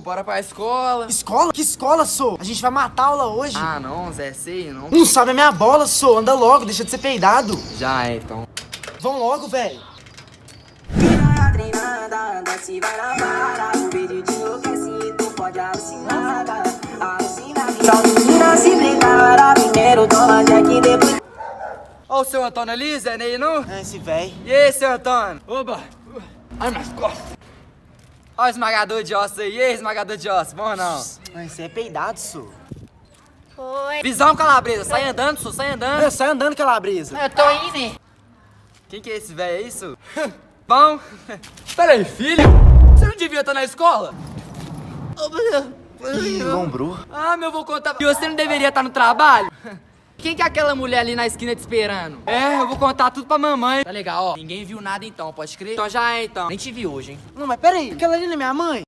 bora pra escola. Escola? Que escola, sou? A gente vai matar a aula hoje. Ah, não, Zé, sei, não. Não sabe a minha bola, sou. Anda logo, deixa de ser peidado. Já é, então. Vão logo, velho. Treinada, anda se vai na vara. O vídeo te enlouquece, tu pode alucinar. Alucina, só menina se prepara. Primeiro toma Jack, depois. Ó o seu Antônio ali, Zé, nem não? É esse velho. E aí, seu Antônio? Oba! Ai, minhas costas. Ó o esmagador de ossos aí. E aí, esmagador de ossos? Bom ou não? Esse é peidado, sou. Oi. Visão, Calabresa. Sai andando, só sai andando. Sai andando, calabresa. Eu tô indo. Quem que é esse velho? É isso? Bom. Peraí, filho. Você não devia estar na escola? Ih, lombrou. Ah, meu, vou contar. E você não deveria estar no trabalho? Quem que é aquela mulher ali na esquina te esperando? É, eu vou contar tudo pra mamãe. Tá legal, ó. Ninguém viu nada então, pode crer? Então já é, então. Nem te vi hoje, hein? Não, mas peraí. Aquela ali não é minha mãe?